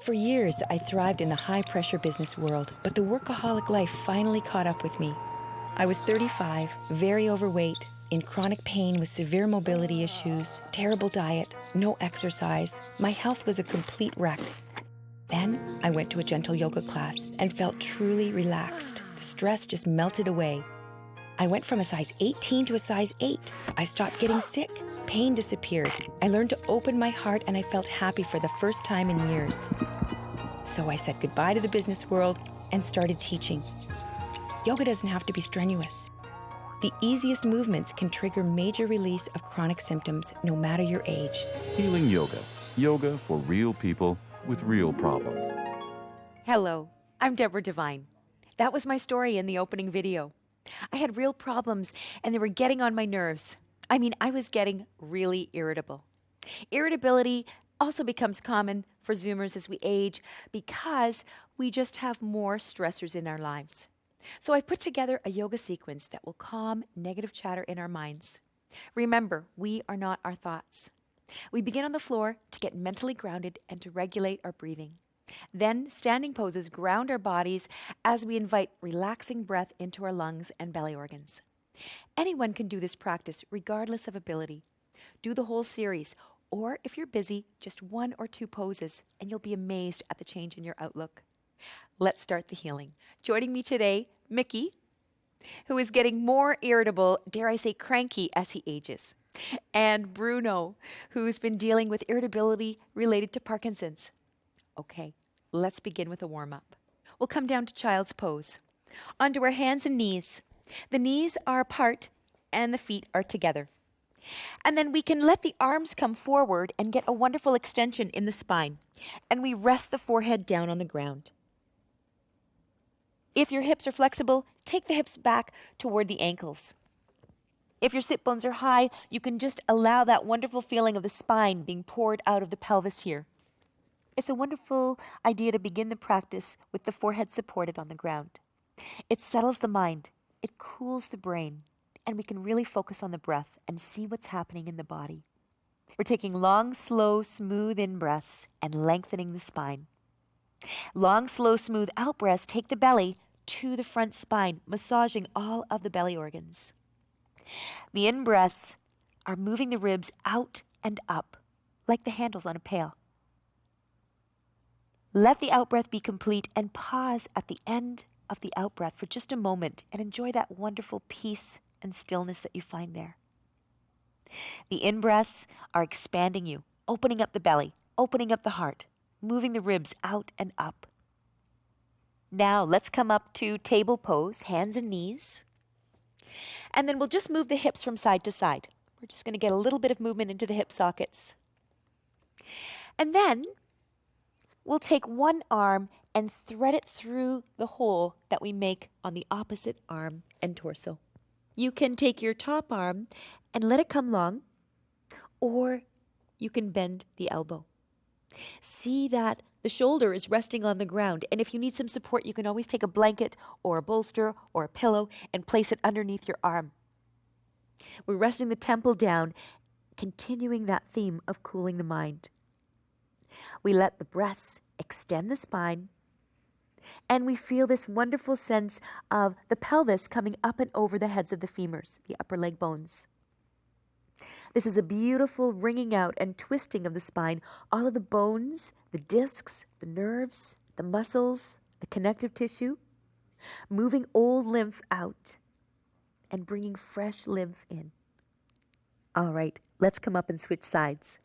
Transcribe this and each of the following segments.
For years, I thrived in the high-pressure business world, but the workaholic life finally caught up with me. I was 35, very overweight, in chronic pain with severe mobility issues, terrible diet, no exercise. My health was a complete wreck. Then I went to a gentle yoga class and felt truly relaxed. The stress just melted away. I went from a size 18 to a size 8. I stopped getting sick. Pain disappeared. I learned to open my heart and I felt happy for the first time in years. So I said goodbye to the business world and started teaching. Yoga doesn't have to be strenuous. The easiest movements can trigger major release of chronic symptoms no matter your age. Healing Yoga. Yoga for real people with real problems. Hello, I'm Deborah Devine. That was my story in the opening video. I had real problems and they were getting on my nerves. I was getting really irritable. Irritability also becomes common for Zoomers as we age because we just have more stressors in our lives. So I put together a yoga sequence that will calm negative chatter in our minds. Remember, we are not our thoughts. We begin on the floor to get mentally grounded and to regulate our breathing. Then standing poses ground our bodies as we invite relaxing breath into our lungs and belly organs. Anyone can do this practice regardless of ability. Do the whole series, or if you're busy, just 1 or 2 poses, and you'll be amazed at the change in your outlook. Let's start the healing. Joining me today, Mickey, who is getting more irritable, dare I say cranky, as he ages. And Bruno, who's been dealing with irritability related to Parkinson's. Okay, let's begin with a warm-up. We'll come down to child's pose. Onto our hands and knees. The knees are apart and the feet are together. And then we can let the arms come forward and get a wonderful extension in the spine. And we rest the forehead down on the ground. If your hips are flexible, take the hips back toward the ankles. If your sit bones are high, you can just allow that wonderful feeling of the spine being poured out of the pelvis here. It's a wonderful idea to begin the practice with the forehead supported on the ground. It settles the mind, it cools the brain, and we can really focus on the breath and see what's happening in the body. We're taking long, slow, smooth in-breaths and lengthening the spine. Long, slow, smooth out-breaths take the belly to the front spine, massaging all of the belly organs. The in-breaths are moving the ribs out and up, like the handles on a pail. Let the out-breath be complete and pause at the end of the out-breath for just a moment and enjoy that wonderful peace and stillness that you find there. The in-breaths are expanding you, opening up the belly, opening up the heart, moving the ribs out and up. Now let's come up to table pose, hands and knees. And then we'll just move the hips from side to side. We're just going to get a little bit of movement into the hip sockets. And then we'll take one arm and thread it through the hole that we make on the opposite arm and torso. You can take your top arm and let it come long, or you can bend the elbow. See that the shoulder is resting on the ground, and if you need some support, you can always take a blanket or a bolster or a pillow and place it underneath your arm. We're resting the temple down, continuing that theme of cooling the mind. We let the breaths extend the spine, and we feel this wonderful sense of the pelvis coming up and over the heads of the femurs, the upper leg bones. This is a beautiful wringing out and twisting of the spine, all of the bones, the discs, the nerves, the muscles, the connective tissue, moving old lymph out and bringing fresh lymph in. All right, let's come up and switch sides.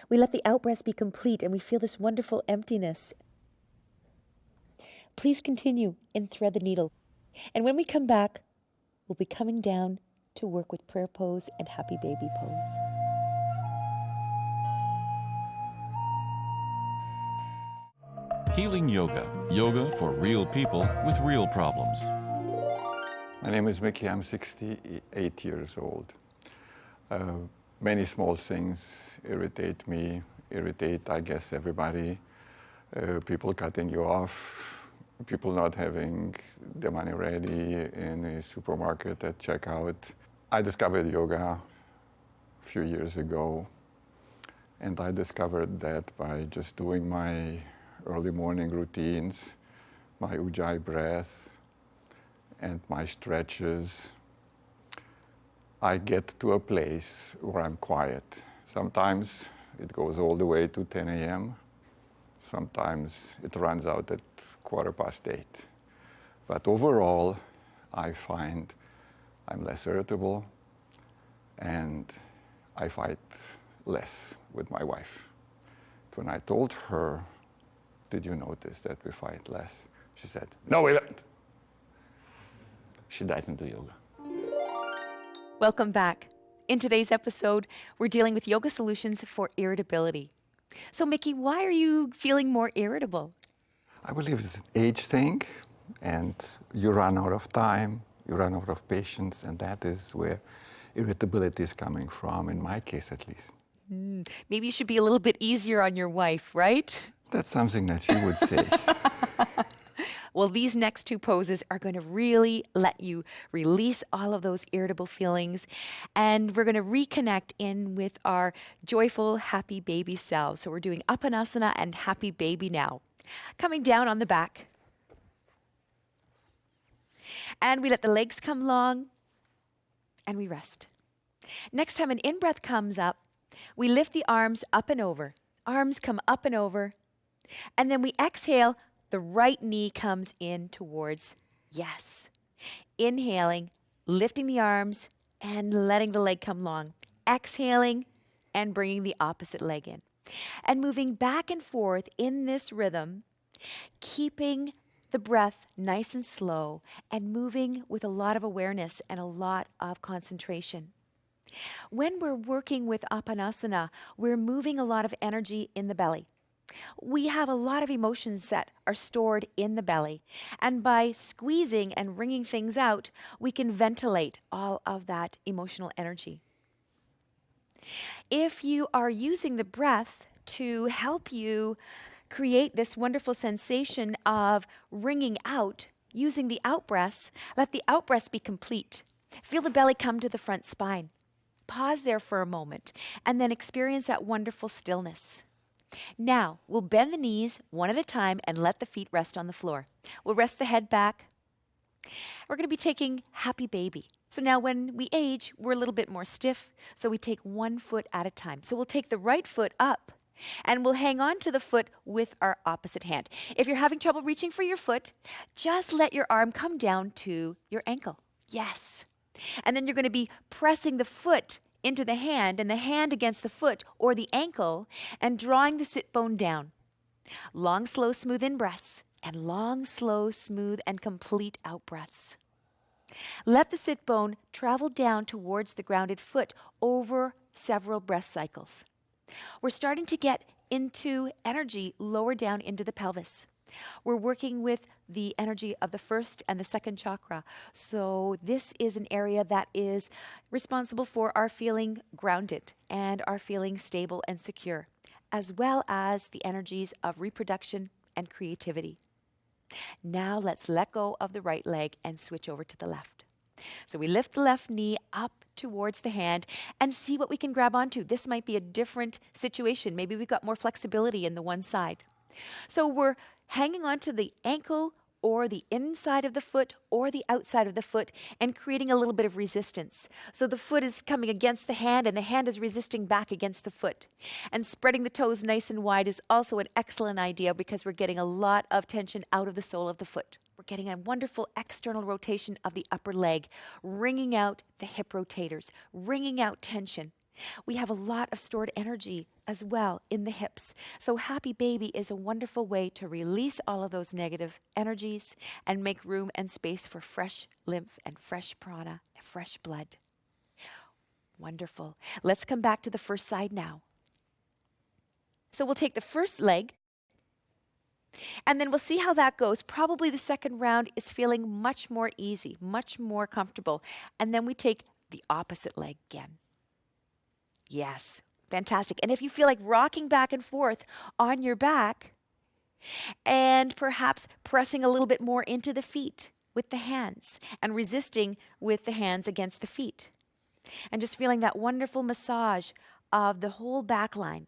We let the out-breaths be complete and we feel this wonderful emptiness. Please continue and thread the needle. And when we come back, we'll be coming down to work with prayer pose and happy baby pose. Healing Yoga. Yoga for real people with real problems. My name is Mickey. I'm 68 years old. Many small things irritate me, I guess, everybody. People cutting you off, people not having the money ready in the supermarket at checkout. I discovered yoga a few years ago, and I discovered that by just doing my early morning routines, my ujjayi breath, and my stretches, I get to a place where I'm quiet. Sometimes it goes all the way to 10 a.m. Sometimes it runs out at 8:15. But overall, I find I'm less irritable and I fight less with my wife. When I told her, "Did you notice that we fight less?" She said, "No, we don't." She doesn't do yoga. Welcome back. In today's episode, we're dealing with yoga solutions for irritability. So, Mickey, why are you feeling more irritable? I believe it's an age thing, and you run out of time, you run out of patience, and that is where irritability is coming from, in my case at least. Maybe you should be a little bit easier on your wife, right? That's something that you would say. Well, these next two poses are going to really let you release all of those irritable feelings. And we're going to reconnect in with our joyful, happy baby selves. So we're doing Apanasana and happy baby now. Coming down on the back. And we let the legs come long and we rest. Next time an in-breath comes up, we lift the arms up and over. Arms come up and over. And then we exhale. The right knee comes in towards yes. Inhaling, lifting the arms and letting the leg come long. Exhaling and bringing the opposite leg in. And moving back and forth in this rhythm, keeping the breath nice and slow and moving with a lot of awareness and a lot of concentration. When we're working with Apanasana, we're moving a lot of energy in the belly. We have a lot of emotions that are stored in the belly. And by squeezing and wringing things out, we can ventilate all of that emotional energy. If you are using the breath to help you create this wonderful sensation of wringing out, using the out-breaths, let the out-breaths be complete. Feel the belly come to the front spine. Pause there for a moment and then experience that wonderful stillness. Now, we'll bend the knees one at a time and let the feet rest on the floor. We'll rest the head back. We're going to be taking happy baby. So now when we age, we're a little bit more stiff, so we take 1 foot at a time. So we'll take the right foot up and we'll hang on to the foot with our opposite hand. If you're having trouble reaching for your foot, just let your arm come down to your ankle. Yes. And then you're going to be pressing the foot into the hand and the hand against the foot or the ankle and drawing the sit bone down. Long, slow, smooth in-breaths and long, slow, smooth, and complete out-breaths. Let the sit bone travel down towards the grounded foot over several breath cycles. We're starting to get into energy lower down into the pelvis. We're working with the energy of the first and the second chakra. So this is an area that is responsible for our feeling grounded and our feeling stable and secure, as well as the energies of reproduction and creativity. Now let's let go of the right leg and switch over to the left. So we lift the left knee up towards the hand and see what we can grab onto. This might be a different situation. Maybe we've got more flexibility in the one side. So we're hanging on to the ankle or the inside of the foot or the outside of the foot and creating a little bit of resistance. So the foot is coming against the hand and the hand is resisting back against the foot. And spreading the toes nice and wide is also an excellent idea because we're getting a lot of tension out of the sole of the foot. We're getting a wonderful external rotation of the upper leg, wringing out the hip rotators, wringing out tension. We have a lot of stored energy as well in the hips. So happy baby is a wonderful way to release all of those negative energies and make room and space for fresh lymph and fresh prana and fresh blood. Wonderful. Let's come back to the first side now. So we'll take the first leg and then we'll see how that goes. Probably the second round is feeling much more easy, much more comfortable. And then we take the opposite leg again. Yes, fantastic. And if you feel like rocking back and forth on your back, And perhaps pressing a little bit more into the feet with the hands and resisting with the hands against the feet. And just feeling that wonderful massage of the whole back line.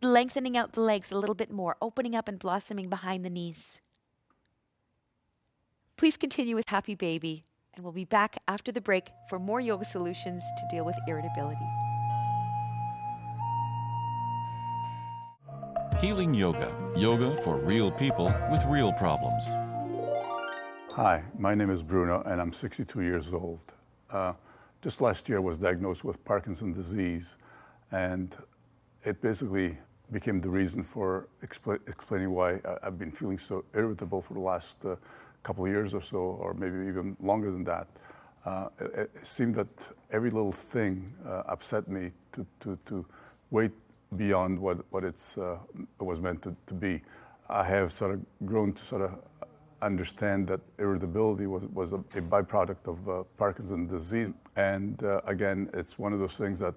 Lengthening out the legs a little bit more, opening up and blossoming behind the knees. Please continue with Happy Baby, and we'll be back after the break for more yoga solutions to deal with irritability. Healing Yoga. Yoga for real people with real problems. Hi, my name is Bruno, and I'm 62 years old. Just last year I was diagnosed with Parkinson's disease, and it basically became the reason for explaining why I've been feeling so irritable for the last couple of years or so, or maybe even longer than that. It seemed that every little thing upset me to wait beyond what it was meant to be. I have sort of grown to sort of understand that irritability was a byproduct of Parkinson's disease. And again, it's one of those things that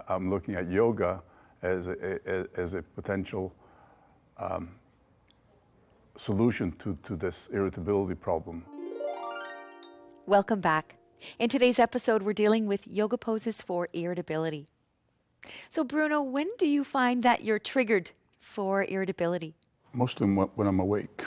I'm looking at yoga as a potential solution to this irritability problem. Welcome back. In today's episode, we're dealing with yoga poses for irritability. So Bruno, when do you find that you're triggered for irritability? Mostly when I'm awake.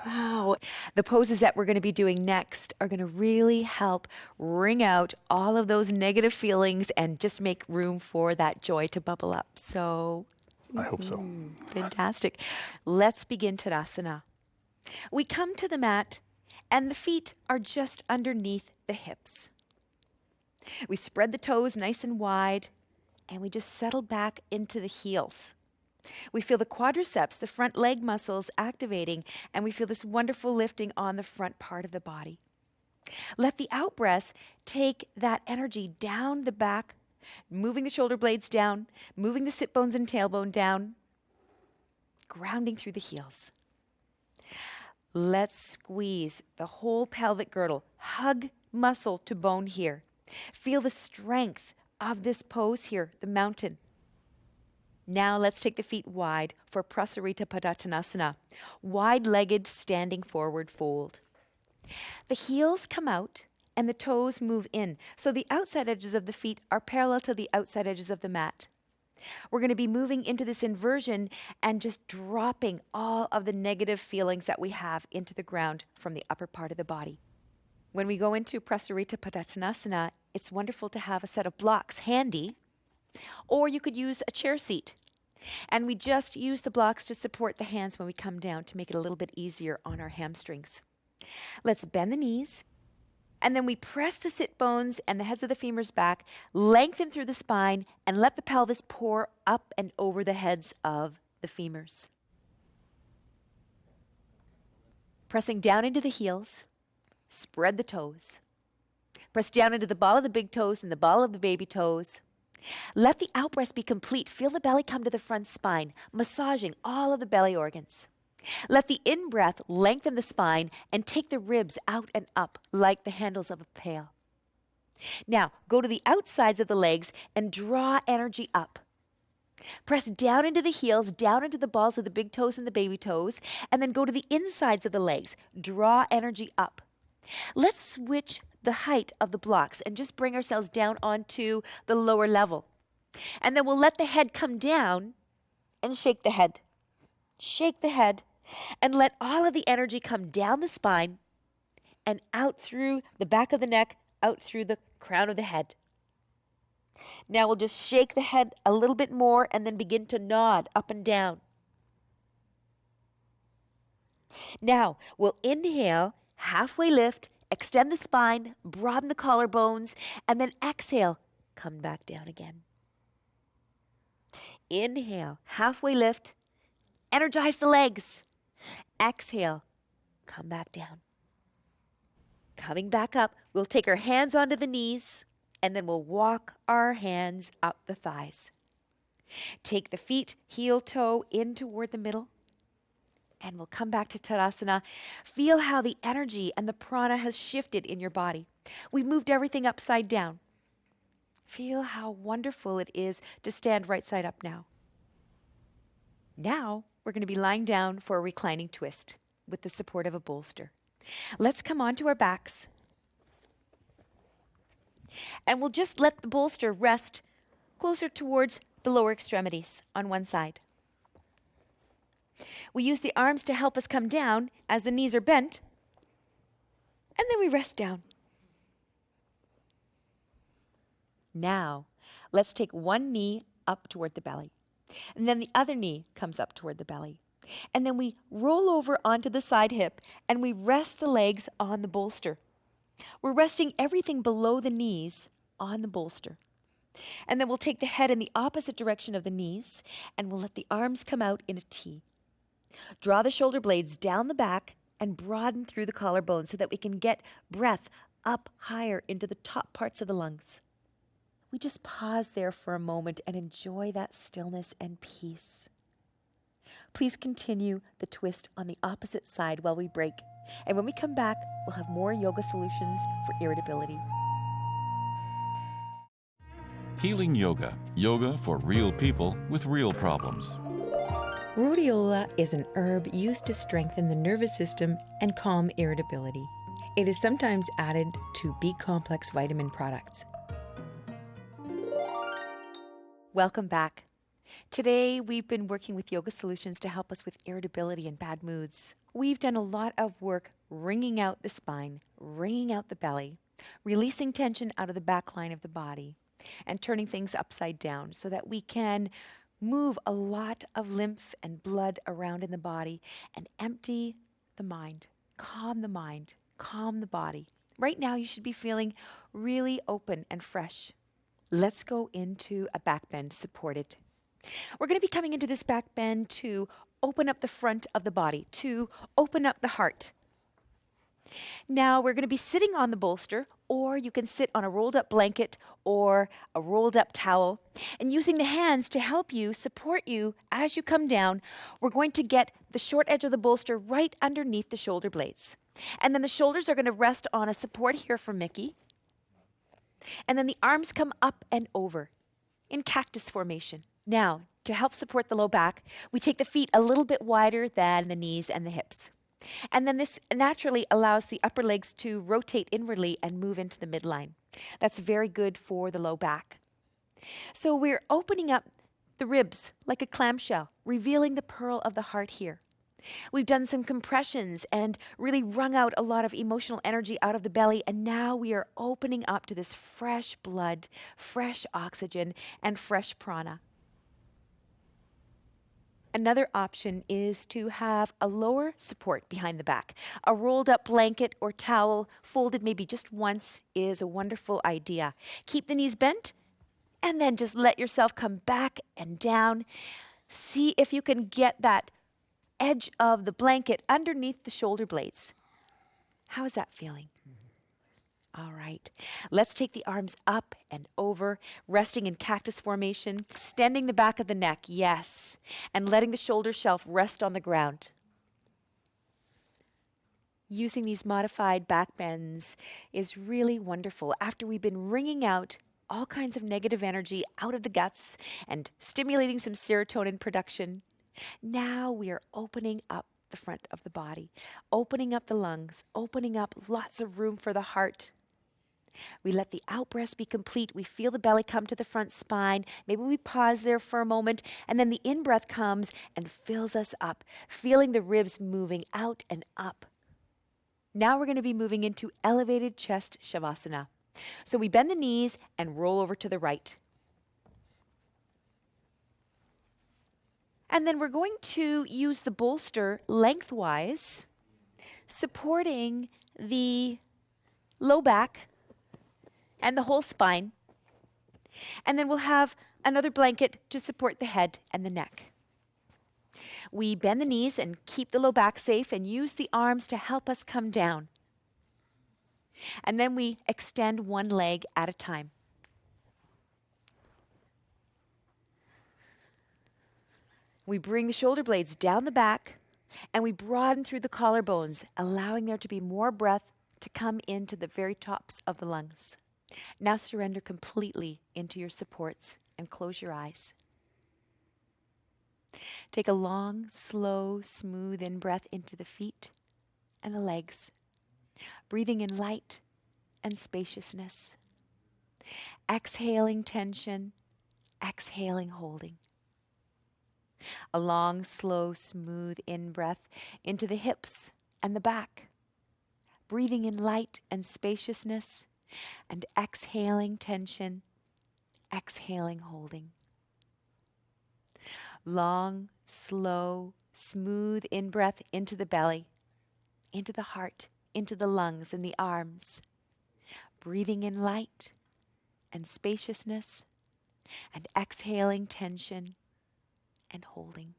Wow. The poses that we're going to be doing next are going to really help wring out all of those negative feelings and just make room for that joy to bubble up. So, I hope so. Fantastic. Let's begin Tadasana. We come to the mat and the feet are just underneath the hips. We spread the toes nice and wide and we just settle back into the heels. We feel the quadriceps, the front leg muscles activating, and we feel this wonderful lifting on the front part of the body. Let the out breaths take that energy down the back, moving the shoulder blades down, moving the sit bones and tailbone down, grounding through the heels. Let's squeeze the whole pelvic girdle. Hug muscle to bone here. Feel the strength of this pose here, the mountain. Now let's take the feet wide for Prasarita Padottanasana, wide-legged standing forward fold. The heels come out and the toes move in, so the outside edges of the feet are parallel to the outside edges of the mat. We're going to be moving into this inversion and just dropping all of the negative feelings that we have into the ground from the upper part of the body. When we go into Prasarita Padottanasana, it's wonderful to have a set of blocks handy, or you could use a chair seat. And we just use the blocks to support the hands when we come down to make it a little bit easier on our hamstrings. Let's bend the knees, and then we press the sit bones and the heads of the femurs back, lengthen through the spine, and let the pelvis pour up and over the heads of the femurs. Pressing down into the heels, spread the toes. Press down into the ball of the big toes and the ball of the baby toes. Let the out breath be complete. Feel the belly come to the front spine, massaging all of the belly organs. Let the in-breath lengthen the spine and take the ribs out and up like the handles of a pail. Now, go to the outsides of the legs and draw energy up. Press down into the heels, down into the balls of the big toes and the baby toes, and then go to the insides of the legs. Draw energy up. Let's switch the height of the blocks and just bring ourselves down onto the lower level. And then we'll let the head come down and shake the head. Shake the head and let all of the energy come down the spine and out through the back of the neck, out through the crown of the head. Now we'll just shake the head a little bit more and then begin to nod up and down. Now we'll inhale, halfway lift, extend the spine, broaden the collarbones, and then exhale, come back down again. Inhale, halfway lift, energize the legs. Exhale, come back down. Coming back up, we'll take our hands onto the knees, and then we'll walk our hands up the thighs. Take the feet, heel toe in toward the middle. And we'll come back to Tadasana. Feel how the energy and the prana has shifted in your body. We've moved everything upside down. Feel how wonderful it is to stand right side up now. Now we're going to be lying down for a reclining twist with the support of a bolster. Let's come onto our backs. And we'll just let the bolster rest closer towards the lower extremities on one side. We use the arms to help us come down as the knees are bent, and then we rest down. Now, let's take one knee up toward the belly, and then the other knee comes up toward the belly. And then we roll over onto the side hip, and we rest the legs on the bolster. We're resting everything below the knees on the bolster. And then we'll take the head in the opposite direction of the knees, and we'll let the arms come out in a T. Draw the shoulder blades down the back and broaden through the collarbone so that we can get breath up higher into the top parts of the lungs. We just pause there for a moment and enjoy that stillness and peace. Please continue the twist on the opposite side while we break. And when we come back, we'll have more yoga solutions for irritability. Healing Yoga. Yoga for real people with real problems. Rhodiola is an herb used to strengthen the nervous system and calm irritability. It is sometimes added to B-complex vitamin products. Welcome back. Today, we've been working with yoga solutions to help us with irritability and bad moods. We've done a lot of work wringing out the spine, wringing out the belly, releasing tension out of the back line of the body, and turning things upside down so that we can move a lot of lymph and blood around in the body and empty the mind, calm the body. Right now, you should be feeling really open and fresh. Let's go into a back bend supported. We're going to be coming into this back bend to open up the front of the body, to open up the heart. Now we're going to be sitting on the bolster, or you can sit on a rolled up blanket or a rolled up towel. And using the hands to help you, support you as you come down, we're going to get the short edge of the bolster right underneath the shoulder blades. And then the shoulders are going to rest on a support here for Mickey. And then the arms come up and over in cactus formation. Now, to help support the low back, we take the feet a little bit wider than the knees and the hips. And then this naturally allows the upper legs to rotate inwardly and move into the midline. That's very good for the low back. So we're opening up the ribs like a clamshell, revealing the pearl of the heart here. We've done some compressions and really wrung out a lot of emotional energy out of the belly, and now we are opening up to this fresh blood, fresh oxygen, and fresh prana. Another option is to have a lower support behind the back. A rolled up blanket or towel folded maybe just once is a wonderful idea. Keep the knees bent and then just let yourself come back and down. See if you can get that edge of the blanket underneath the shoulder blades. How is that feeling? All right, let's take the arms up and over, resting in cactus formation, extending the back of the neck, yes, and letting the shoulder shelf rest on the ground. Using these modified back bends is really wonderful after we've been wringing out all kinds of negative energy out of the guts and stimulating some serotonin production. Now we are opening up the front of the body, opening up the lungs, opening up lots of room for the heart. We let the out-breath be complete. We feel the belly come to the front spine. Maybe we pause there for a moment, and then the in-breath comes and fills us up, feeling the ribs moving out and up. Now we're going to be moving into elevated chest shavasana. So we bend the knees and roll over to the right. And then we're going to use the bolster lengthwise, supporting the low back and the whole spine. And then we'll have another blanket to support the head and the neck. We bend the knees and keep the low back safe and use the arms to help us come down. And then we extend one leg at a time. We bring the shoulder blades down the back and we broaden through the collarbones, allowing there to be more breath to come into the very tops of the lungs. Now surrender completely into your supports and close your eyes. Take a long, slow, smooth in-breath into the feet and the legs, breathing in light and spaciousness. Exhaling tension, exhaling holding. A long, slow, smooth in-breath into the hips and the back, breathing in light and spaciousness, and exhaling tension, exhaling holding. Long, slow, smooth in-breath into the belly, into the heart, into the lungs and the arms, breathing in light and spaciousness, and exhaling tension and holding.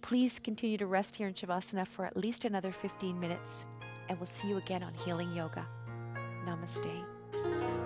Please continue to rest here in Shavasana for at least another 15 minutes, and we'll see you again on Healing Yoga. Namaste.